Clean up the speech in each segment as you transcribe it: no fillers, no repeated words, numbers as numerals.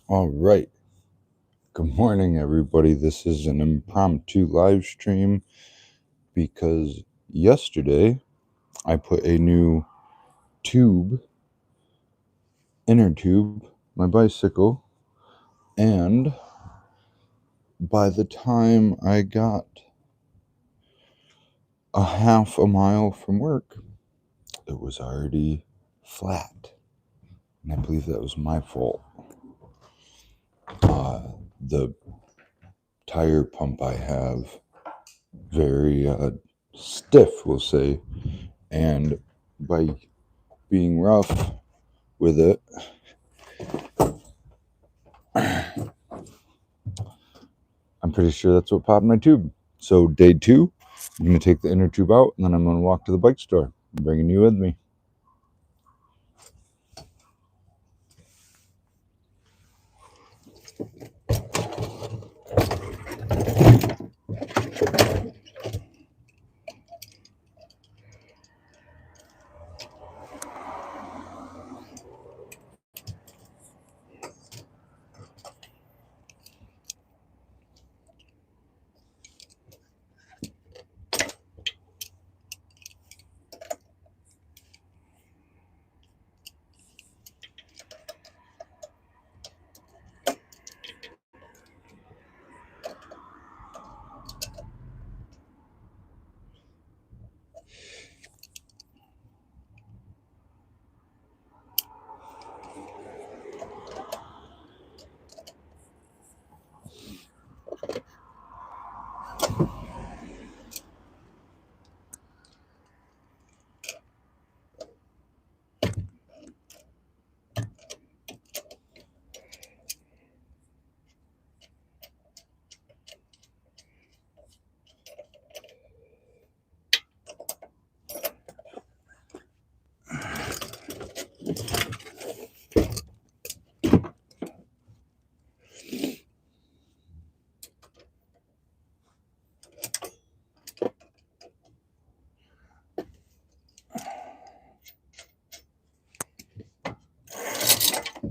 All right. Good morning, everybody. This is an impromptu live stream because yesterday I put a new inner tube, my bicycle, and by the time I got a half a mile from work, it was already flat. And I believe that was my fault. The tire pump I have, very stiff, we'll say, and by being rough with it, I'm pretty sure that's what popped my tube. So day 2, I'm going to take the inner tube out, and then I'm going to walk to the bike store. I'm bringing you with me.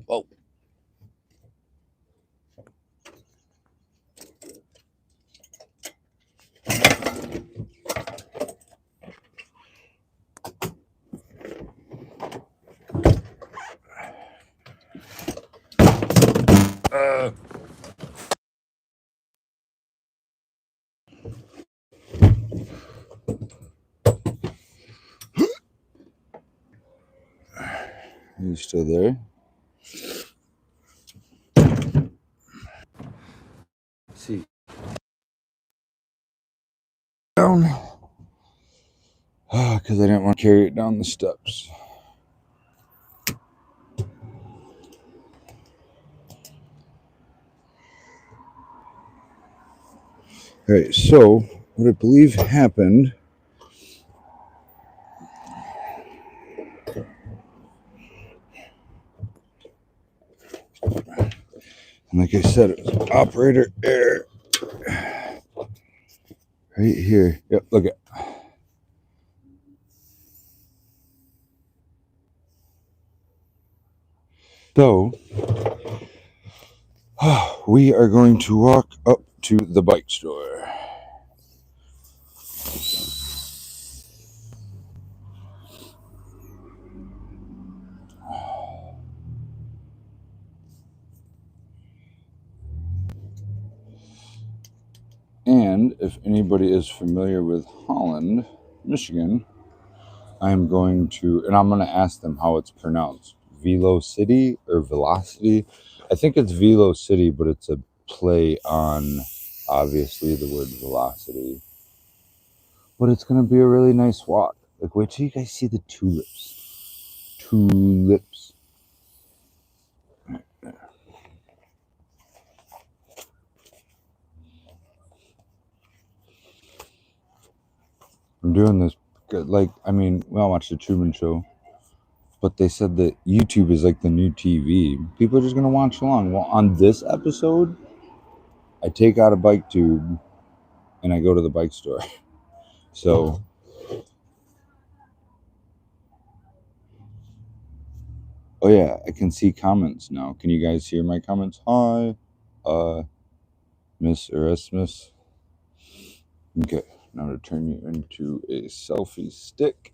Whoa. Are you still there? See. Down. Because I didn't want to carry it down the steps. All right, so what I believe happened, and like I said, it was operator error right here. Yep, look at. So we are going to walk up to the bike store. And if anybody is familiar with Holland, Michigan, I'm going to ask them how it's pronounced. Velocity or Velocity? I think it's Velocity, but it's a play on, obviously, the word velocity. But it's going to be a really nice walk. Like, wait till you guys see the tulips. Tulips. I'm doing this, like, we all watch the Truman Show, but they said that YouTube is like the new TV. People are just going to watch along. Well, on this episode, I take out a bike tube and I go to the bike store. So, Oh yeah, I can see comments now. Can you guys hear my comments? Hi, Miss Erasmus. Okay, now to turn you into a selfie stick.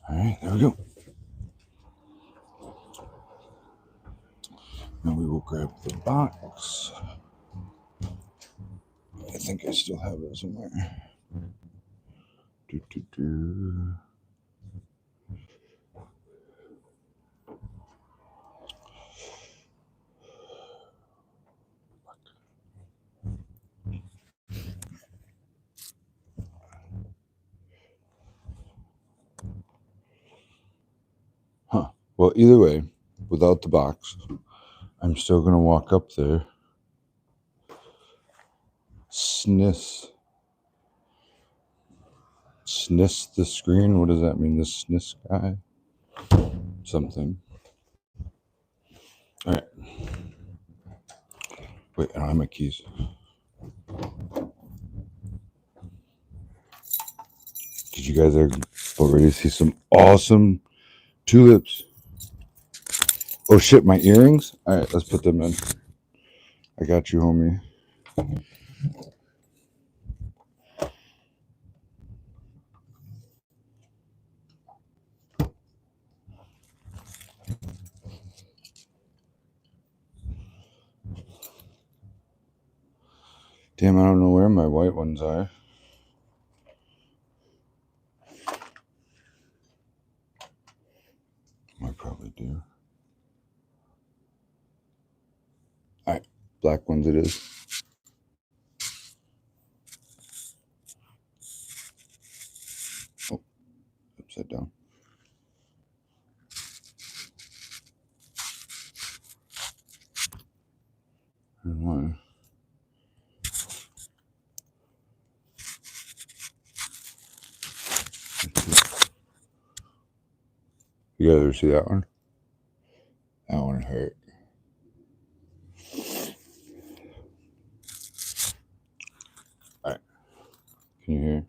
All right, there we go. Now we will grab the box. I think I still have it somewhere. Huh. Well, either way, without the box, I'm still going to walk up there, sniff the screen. What does that mean? The sniff guy? Something. All right. Wait, I don't have my keys. Did you guys already see some awesome tulips? Oh shit, my earrings? All right, let's put them in. I got you, homie. Damn, I don't know where my white ones are. I probably do. All right, black ones it is. Oh, upside down. And one. You guys ever see that one? That one hurt. All right, can you hear?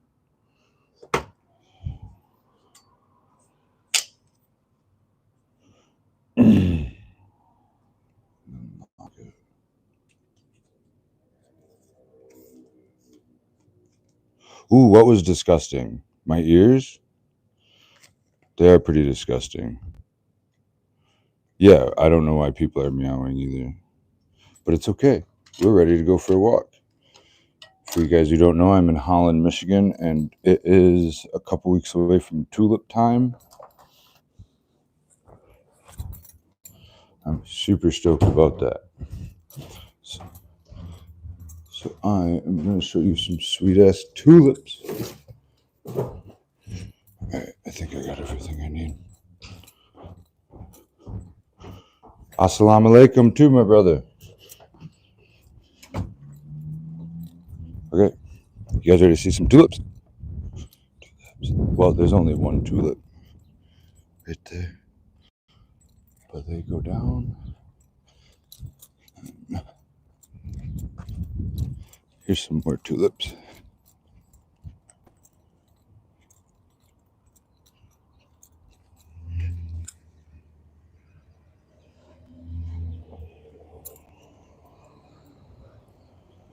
Ooh, what was disgusting? My ears? They are pretty disgusting. Yeah, I don't know why people are meowing either. But it's okay. We're ready to go for a walk. For you guys who don't know, I'm in Holland, Michigan, and it is a couple weeks away from tulip time. I'm super stoked about that. So I am going to show you some sweet-ass tulips. All right, I think I got everything I need. Assalamu alaikum too, my brother. Okay, you guys ready to see some tulips? Well, there's only one tulip right there. But they go down. Here's some more tulips.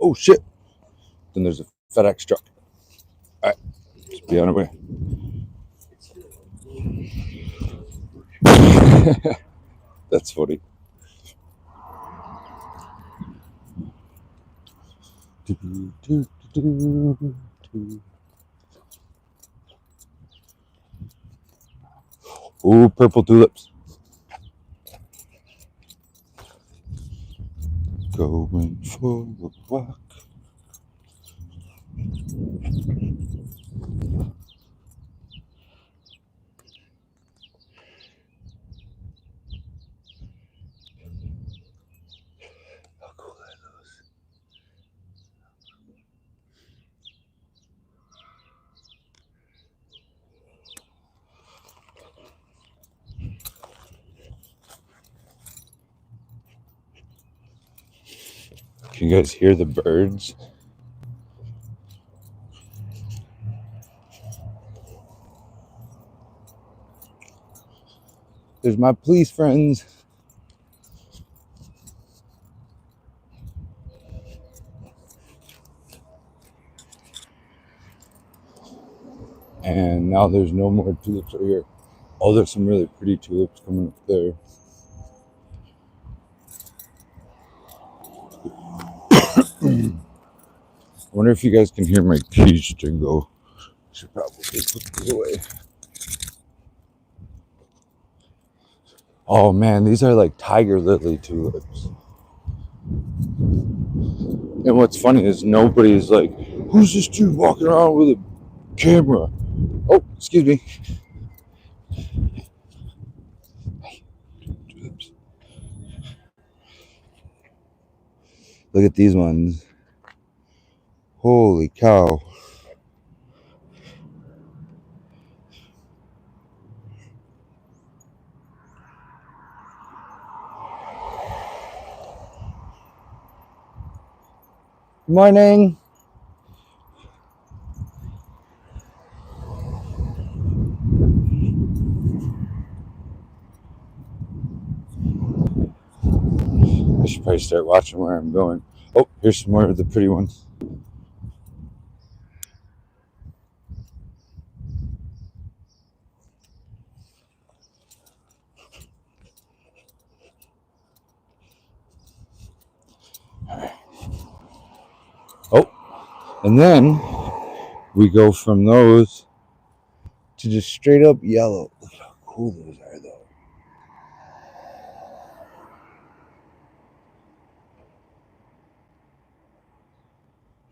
Oh shit! Then there's a FedEx truck. All right, let's be on our way. That's funny. Ooh, purple tulips. Going for a walk. How cool are those? Can you guys hear the birds? There's my police friends. And now there's no more tulips right here. Oh, there's some really pretty tulips coming up there. I wonder if you guys can hear my keys jingle. Should probably put these away. Oh man, these are like tiger lily tulips. And what's funny is nobody's like, who's this dude walking around with a camera? Oh, excuse me. Tulips. Look at these ones. Holy cow. Good morning. I should probably start watching where I'm going. Oh, here's some more of the pretty ones. Oh, and then we go from those to just straight up yellow. Look how cool those are, though.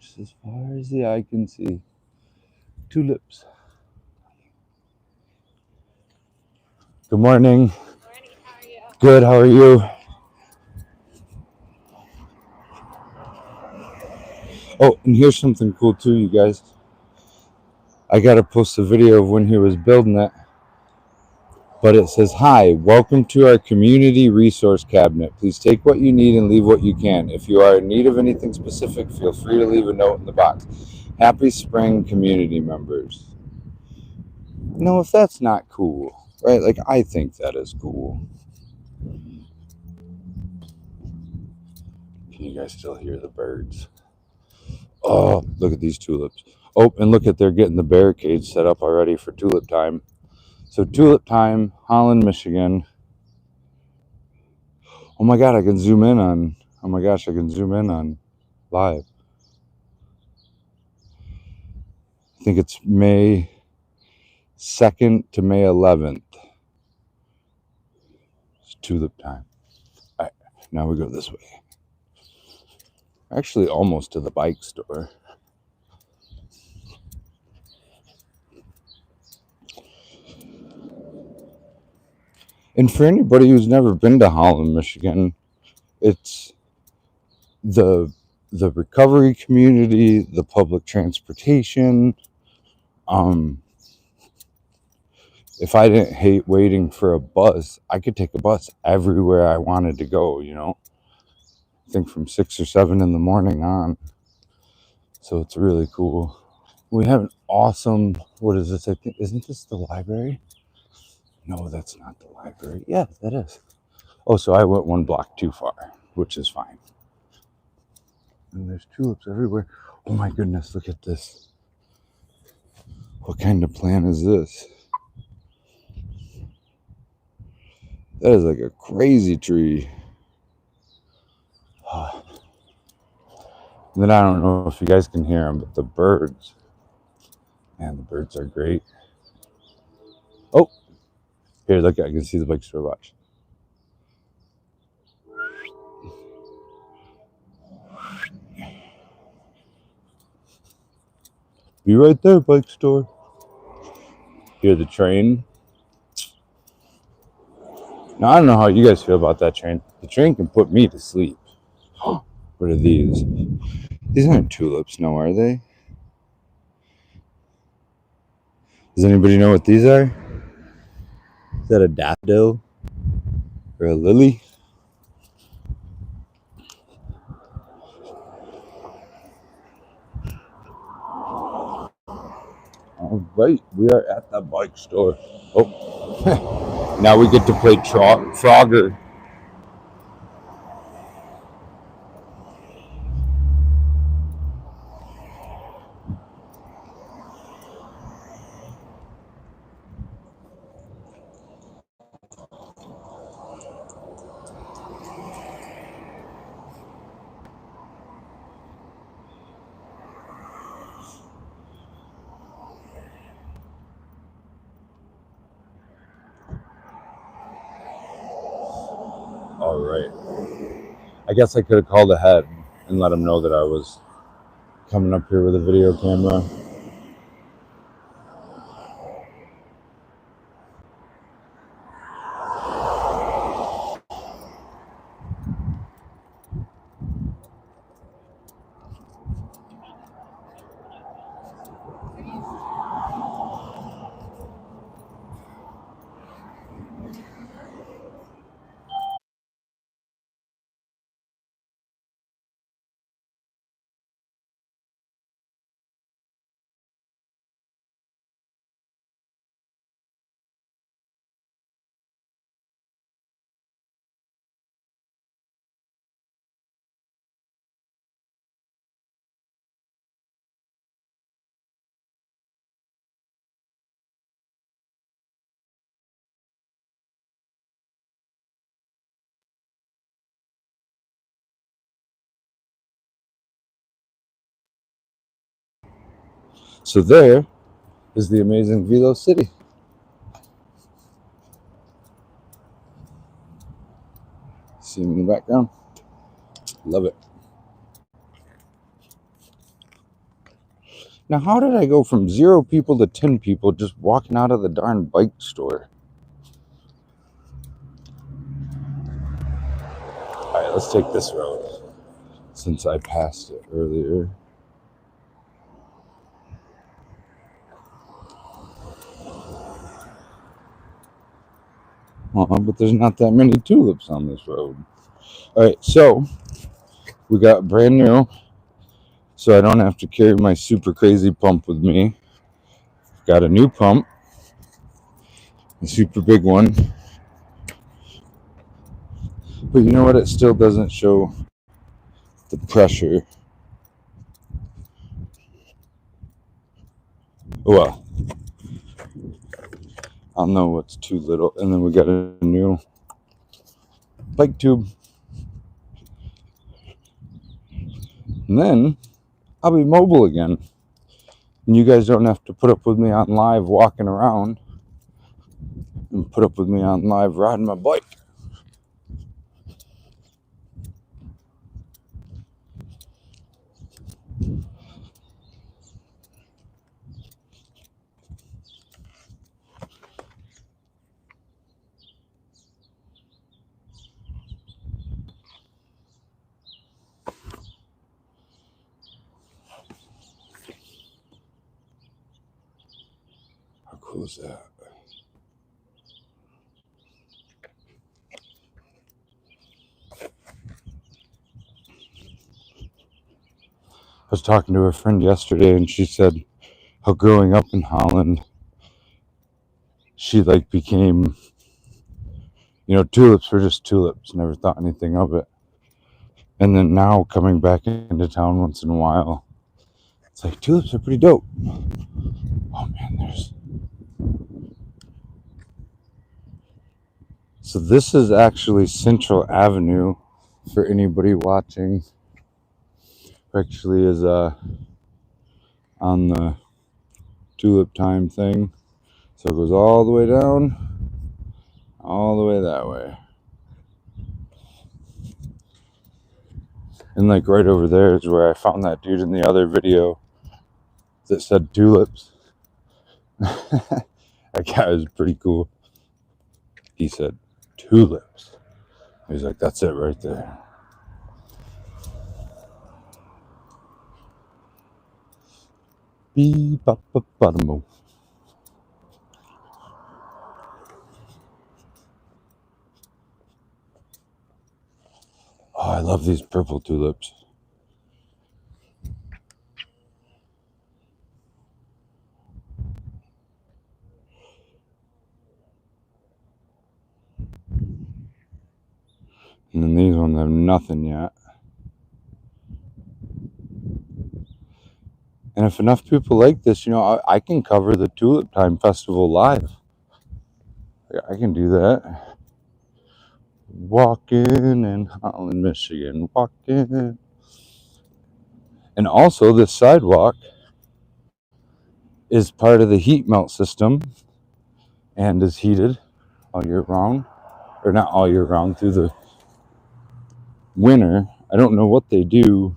Just as far as the eye can see. Tulips. Good morning. Good morning, how are you? Good, how are you? Oh, and here's something cool too, you guys. I gotta post a video of when he was building it. But it says, "Hi, welcome to our community resource cabinet. Please take what you need and leave what you can. If you are in need of anything specific, feel free to leave a note in the box. Happy spring, community members." No, if that's not cool, right? Like, I think that is cool. Can you guys still hear the birds? Oh, look at these tulips. Oh, and look at they're getting the barricades set up already for tulip time. So tulip time, Holland, Michigan. Oh my God, I can zoom in on. Oh my gosh, I can zoom in on live. I think it's May 2nd to May 11th. It's tulip time. All right, now we go this way. Actually, almost to the bike store. And for anybody who's never been to Holland, Michigan, it's the recovery community, the public transportation. If I didn't hate waiting for a bus, I could take a bus everywhere I wanted to go, you know? I think from 6 or 7 in the morning on. So it's really cool. We have an awesome, what is this? I think, isn't this the library? No, that's not the library. Yeah, that is. Oh, so I went 1 block too far, which is fine. And there's tulips everywhere. Oh my goodness, look at this. What kind of plant is this? That is like a crazy tree. And then I don't know if you guys can hear them, but the birds. Man, the birds are great. Oh, here, look, I can see the bike store. Watch. Be right there, bike store. Hear the train. Now, I don't know how you guys feel about that train. The train can put me to sleep. What are these? These aren't tulips, no, are they? Does anybody know what these are? Is that a daffodil? Or a lily? All right, we are at the bike store. Oh, now we get to play Frogger. All right. I guess I could have called ahead and let them know that I was coming up here with a video camera. So there is the amazing Velo City. See him in the background? Love it. Now, how did I go from 0 people to 10 people just walking out of the darn bike store? All right, let's take this road since I passed it earlier. But there's not that many tulips on this road. All right, so we got brand new, so I don't have to carry my super crazy pump with me. Got a new pump, a super big one. But you know what? It still doesn't show the pressure. Well, I'll know what's too little. And then we got a new bike tube. And then I'll be mobile again. And you guys don't have to put up with me on live walking around and put up with me on live riding my bike. How cool is that? I was talking to a friend yesterday and she said how growing up in Holland, she like became, tulips were just tulips, never thought anything of it. And then now coming back into town once in a while, it's like tulips are pretty dope. Oh man, So this is actually Central Avenue for anybody watching. Actually is on the tulip time thing. So it goes all the way down, all the way that way. And like right over there is where I found that dude in the other video that said tulips. That guy was pretty cool. He said tulips. He's like, that's it right there. Beep, bop, bop, bottom. Oh, I love these purple tulips. ones have nothing yet. And if enough people like this, I can cover the Tulip Time Festival live. I can do that. Walking in Holland, Michigan. Walking. And also, this sidewalk is part of the heat melt system and is heated all year round. Or not all year round, through the winter. I don't know what they do,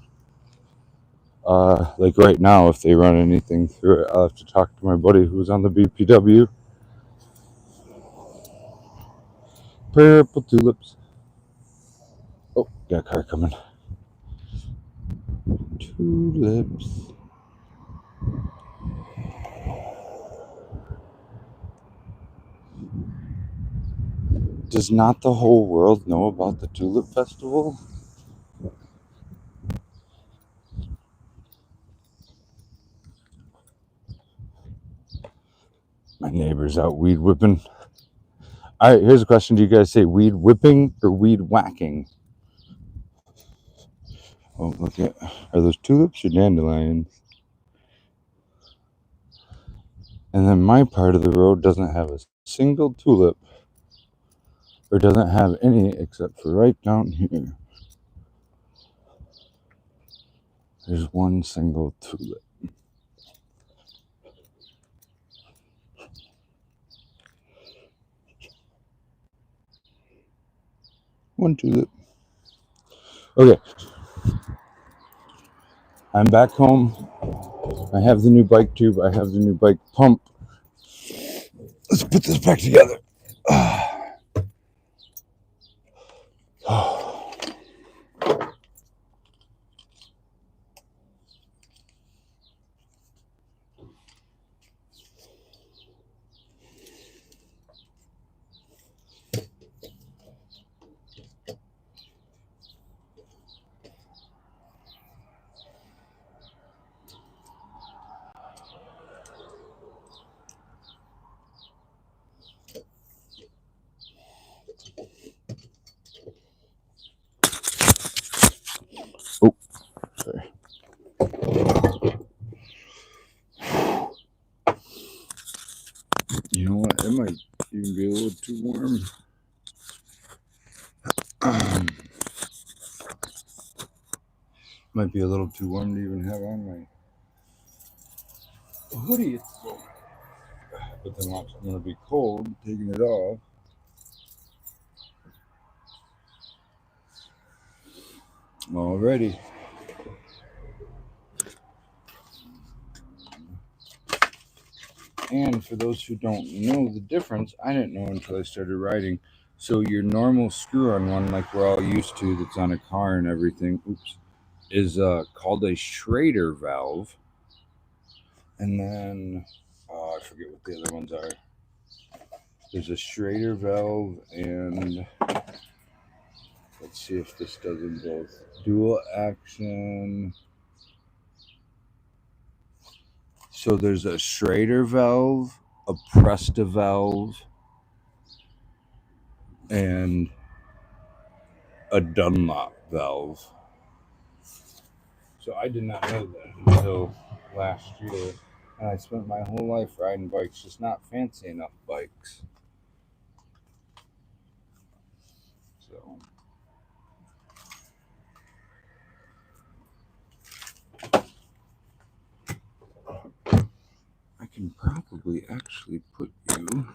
like right now, if they run anything through it. I'll have to talk to my buddy who's on the BPW. Purple tulips. Oh, got a car coming. Tulips. Does not the whole world know about the Tulip Festival? My neighbor's out weed whipping. All right, here's a question. Do you guys say weed whipping or weed whacking? Oh, look at, are those tulips or dandelions? And then my part of the road doesn't have a single tulip, or doesn't have any except for right down here. There's one single tulip. One tulip. Okay. I'm back home. I have the new bike tube. I have the new bike pump. Let's put this back together. Oh, sorry. You know what? It might even be a little too warm. Might be a little too warm to even have on my hoodie. But then watch, I'm going to be cold taking it off. Already. And for those who don't know the difference, I didn't know until I started riding. So your normal screw-on one, like we're all used to, that's on a car and everything, is called a Schrader valve. And then, I forget what the other ones are. There's a Schrader valve, and let's see if this does them both. Dual action. So there's a Schrader valve, a Presta valve, and a Dunlop valve. So I did not know that until last year. And I spent my whole life riding bikes, just not fancy enough bikes. So I can probably actually put you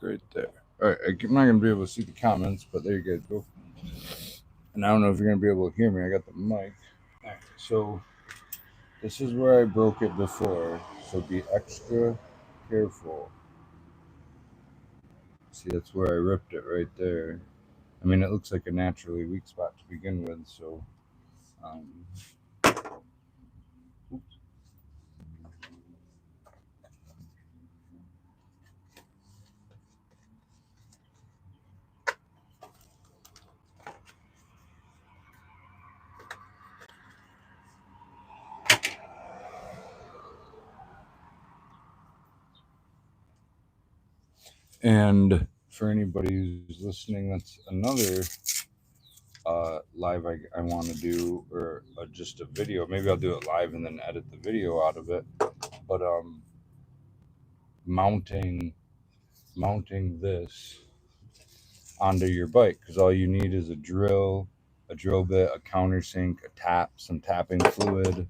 right there. All right, I'm not going to be able to see the comments, but there you guys go. And I don't know if you're going to be able to hear me. I got the mic. All right, so this is where I broke it before, so be extra careful. See, that's where I ripped it right there. I mean, it looks like a naturally weak spot to begin with, so oops. And for anybody who's listening, that's another live I want to do, or just a video. Maybe I'll do it live and then edit the video out of it. But mounting this onto your bike, because all you need is a drill bit, a countersink, a tap, some tapping fluid.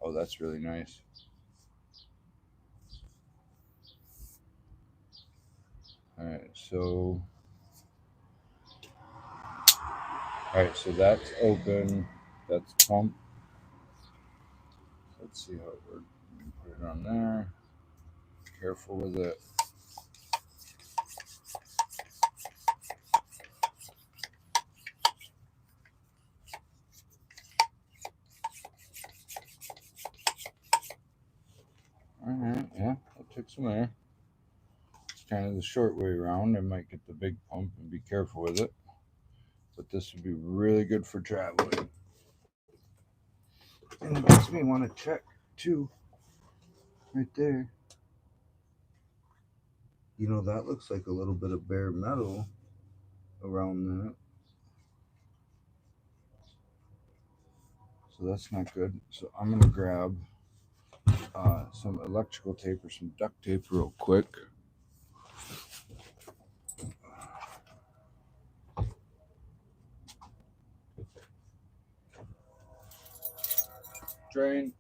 Oh, that's really nice. All right, so that's open. That's pump. Let's see how it works. Put it on there. Careful with it. All right, yeah, I'll take some air. It's kind of the short way around. I might get the big pump and be careful with it. But this would be really good for traveling. And it makes me want to check too. Right there. That looks like a little bit of bare metal around that. So that's not good. So I'm going to grab some electrical tape or some duct tape real quick. Drain.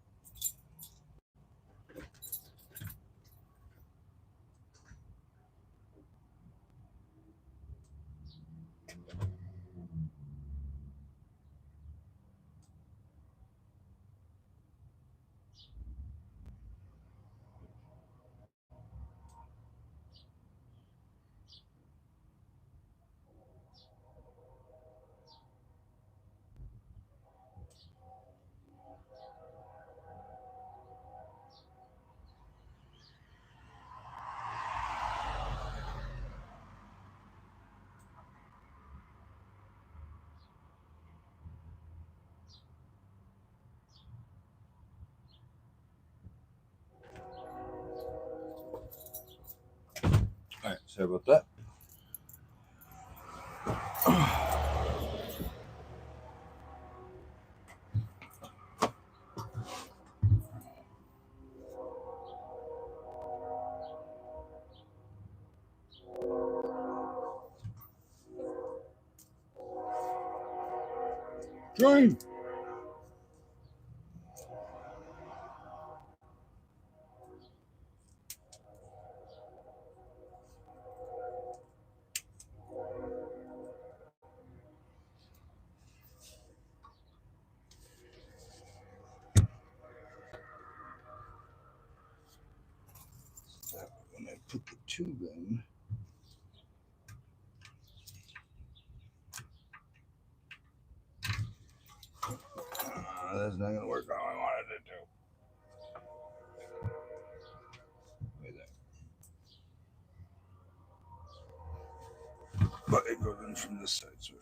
All right, sorry about that. Drain. When I put the tube in, that's not going to work how I wanted it to. Wait there. But it goes in from this side. So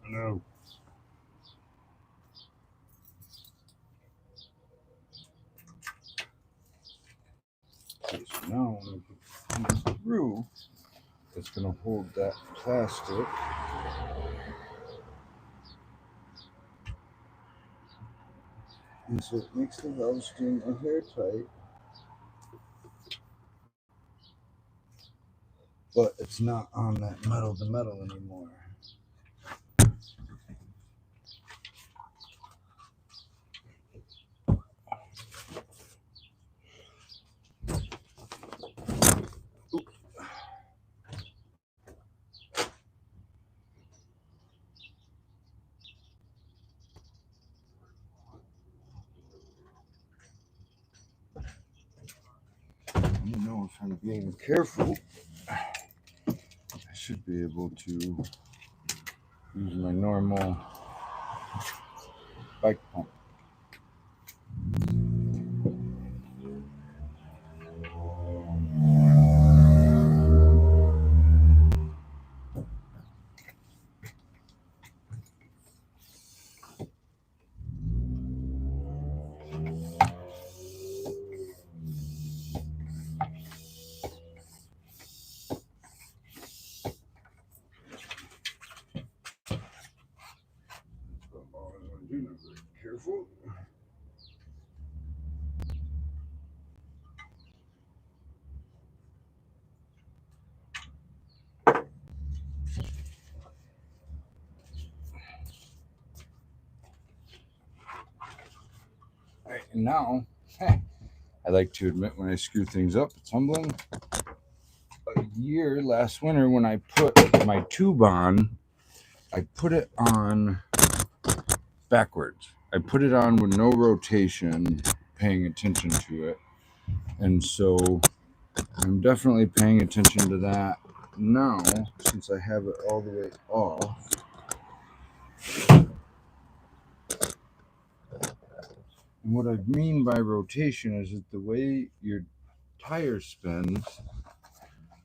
no. Okay, so now when I put this through, it's going to hold that plastic. And so it makes the valve string a hair tight, but it's not on that metal to metal anymore. If I'm being careful, I should be able to use my normal bike pump. Careful. All right, and now, I like to admit when I screw things up, it's humbling. Last winter, when I put my tube on, I put it on backwards. I put it on with no rotation, paying attention to it. And so I'm definitely paying attention to that now, since I have it all the way off. And what I mean by rotation is that the way your tire spins,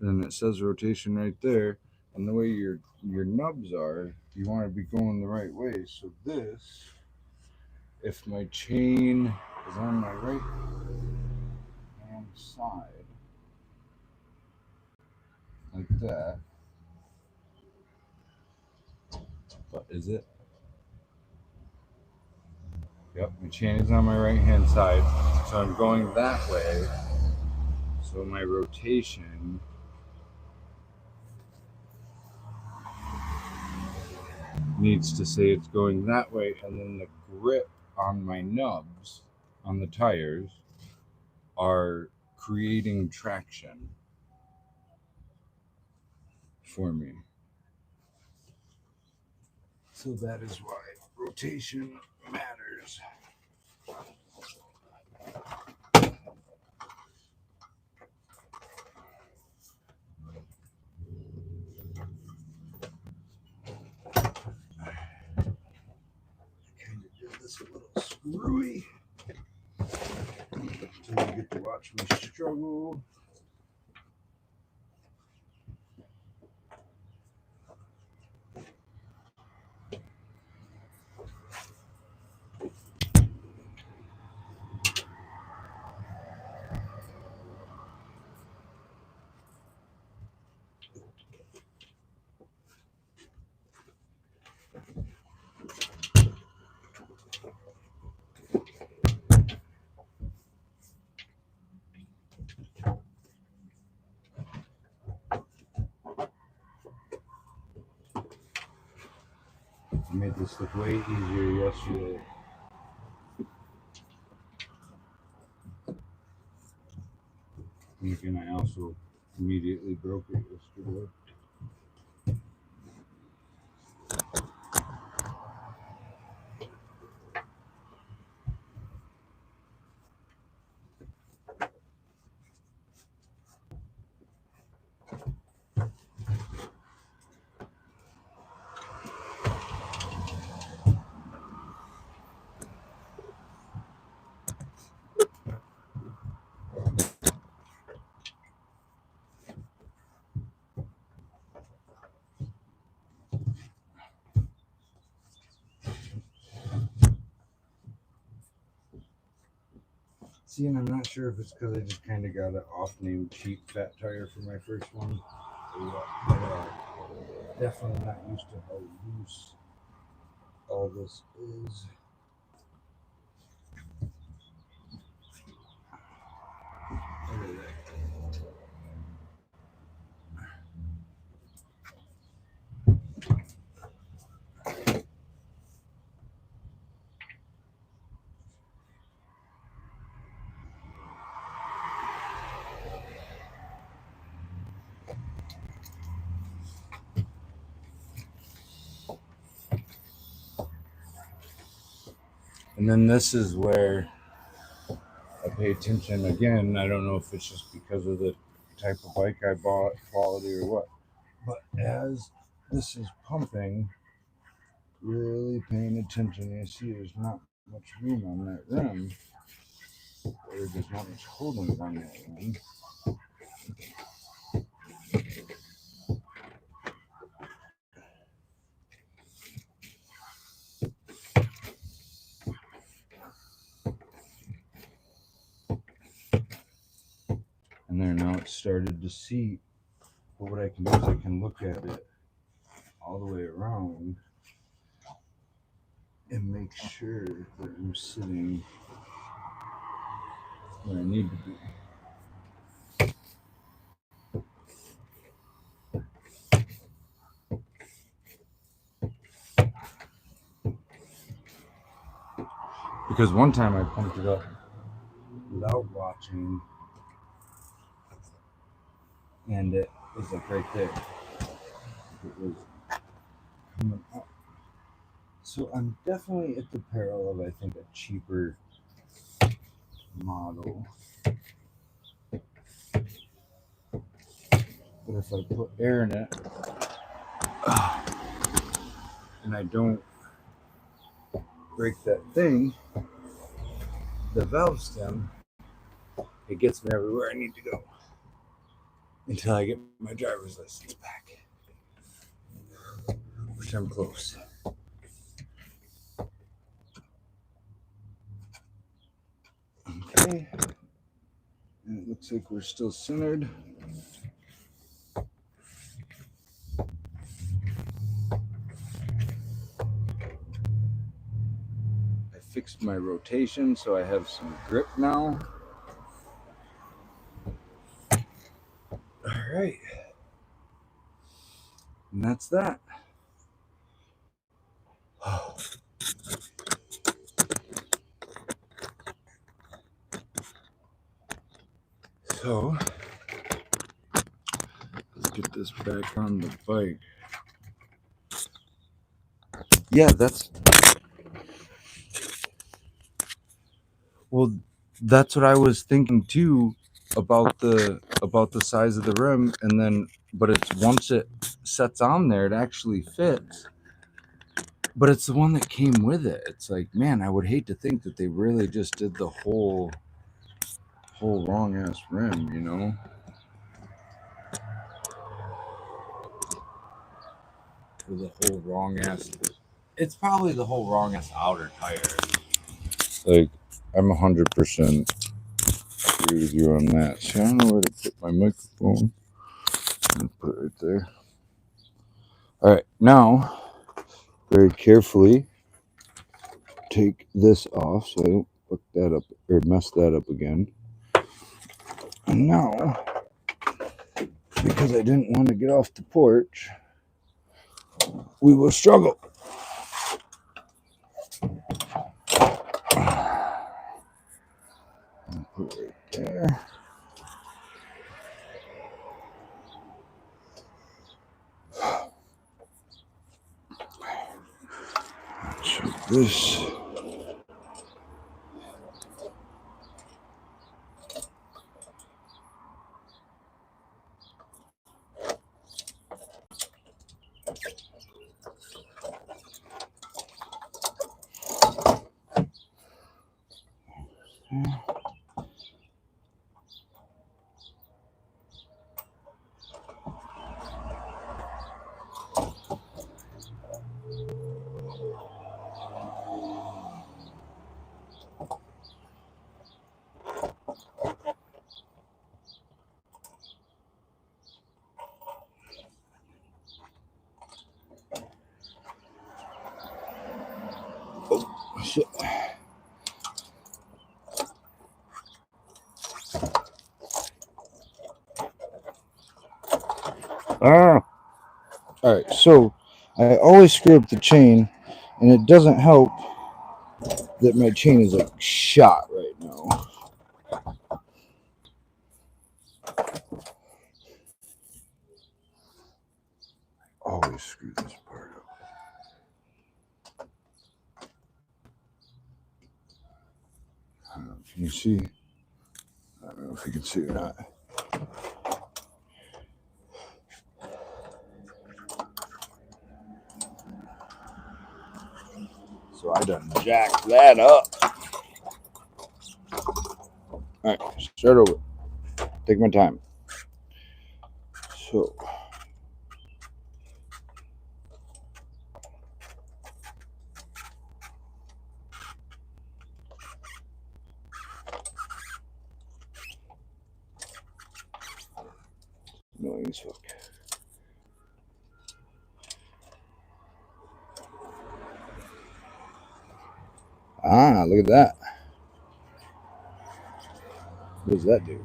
and it says rotation right there, and the way your nubs are, you want to be going the right way. So this, if my chain is on my right hand side, like that, but is it? Yep, my chain is on my right hand side, so I'm going that way. So my rotation needs to say it's going that way, and then the grip on my nubs on the tires are creating traction for me. So that is why rotation matters. Kind of did this a little screwy. So you get to watch me struggle. I made this look way easier yesterday. And I also immediately broke it yesterday. See, and I'm not sure if it's because I just kind of got an off-name cheap fat tire for my first one. Definitely not used to how loose all this is. Look at that. And then this is where I pay attention again. I don't know if it's just because of the type of bike I bought, quality or what. But as this is pumping, really paying attention, you see there's not much room on that rim, or there's not much holding on that rim. And there, now it started to seat. But what I can do is I can look at it all the way around and make sure that I'm sitting where I need to be. Because one time I pumped it up without watching, and it was like right there. It was coming up. So I'm definitely at the peril of, I think, a cheaper model. But if I put air in it and I don't break that thing, the valve stem, it gets me everywhere I need to go until I get my driver's license back, which I'm close. Okay, and it looks like we're still centered. I fixed my rotation so I have some grip now. All right, and that's that. So let's get this back on the bike. Yeah, that's what I was thinking too about the size of the rim, and then but it's once it sets on there, it actually fits. But it's the one that came with it. It's like, man, I would hate to think that they really just did the whole wrong ass rim, you know? Or the whole wrong ass. It's probably the whole wrong ass outer tire. Like, I'm 100% agree with you on that. See, I don't know where to put my microphone. I'm gonna put it right there. All right, now, very carefully take this off so I don't fuck that up or mess that up again. And now, because I didn't want to get off the porch, we will struggle. Put it right there. So this. Oh, shit. Ah. All right, so I always screw up the chain, and it doesn't help that my chain is like shot right now. Always screw this part up. I don't know, can you see? I don't know if you can see or not. So I done jacked that up. All right, start over. Take my time. So. Annoying as fuck. Ah, look at that. What does that do?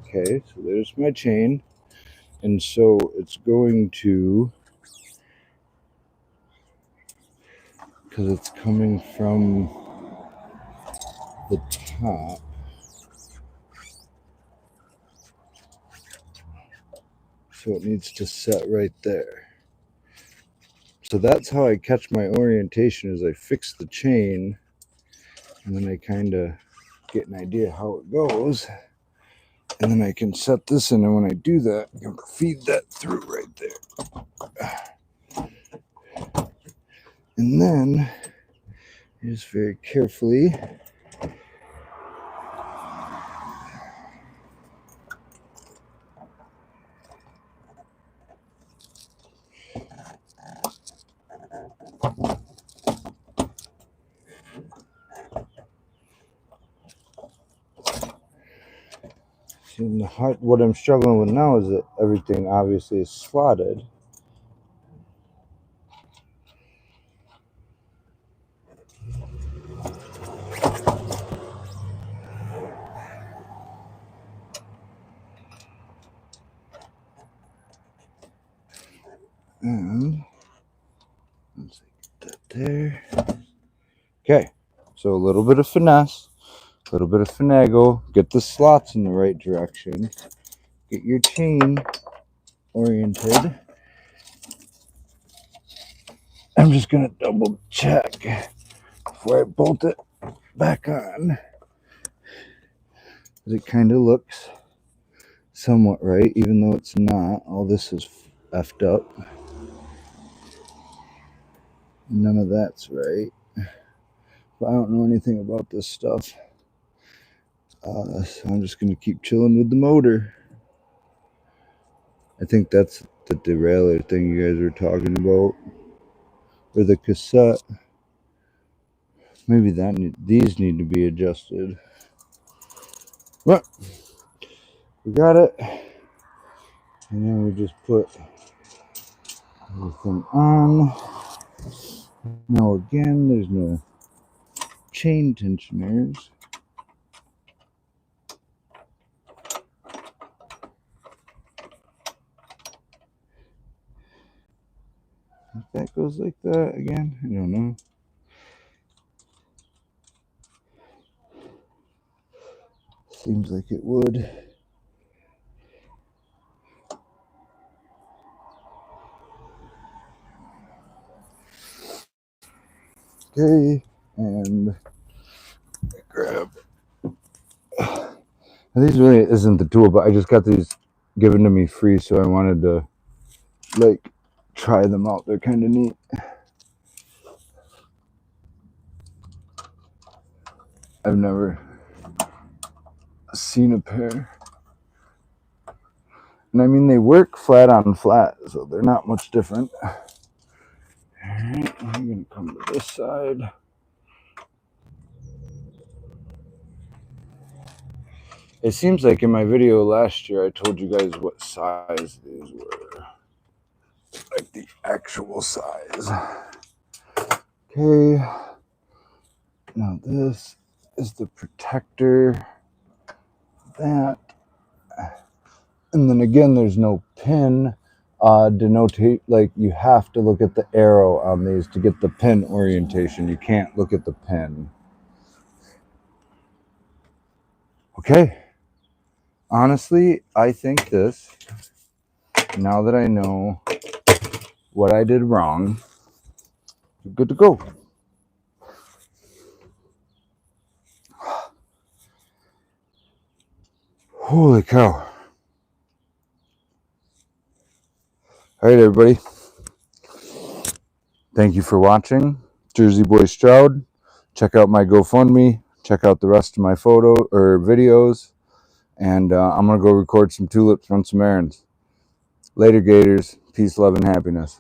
Okay, so there's my chain. And so it's going to, because it's coming from the top, so it needs to set right there. So that's how I catch my orientation, is I fix the chain, and then I kind of get an idea how it goes. And then I can set this in, and when I do that, I can feed that through right there. And then, just very carefully, what I'm struggling with now is that everything obviously is slotted. And let's get that there. Okay, so a little bit of finesse, a little bit of finagle, get the slots in the right direction, get your chain oriented. I'm just gonna double check before I bolt it back on. It kind of looks somewhat right, even though it's not. All this is effed up. None of that's right. But I don't know anything about this stuff. So I'm just gonna keep chilling with the motor. I think that's the derailleur thing you guys were talking about, or the cassette. Maybe these need to be adjusted. But we got it, and then we just put everything on. Now again, there's no chain tensioners. If that goes like that again, I don't know. Seems like it would. Okay, and grab. These really isn't the tool, but I just got these given to me free, so I wanted to like try them out. They're kind of neat. I've never seen a pair. And I mean, they work flat on flat, so they're not much different. Alright, I'm going to come to this side. It seems like in my video last year, I told you guys what size these were. Like the actual size. Okay. Now this is the protector. That. And then again, there's no pin. Denotate, like you have to look at the arrow on these to get the pin orientation. You can't look at the pin. Okay. Honestly, I think this, now that I know what I did wrong, you're good to go. Holy cow. All right, everybody. Thank you for watching. Jersey Boy Stroud. Check out my GoFundMe. Check out the rest of my photo or videos. And I'm going to go record some tulips, run some errands. Later, Gators. Peace, love, and happiness.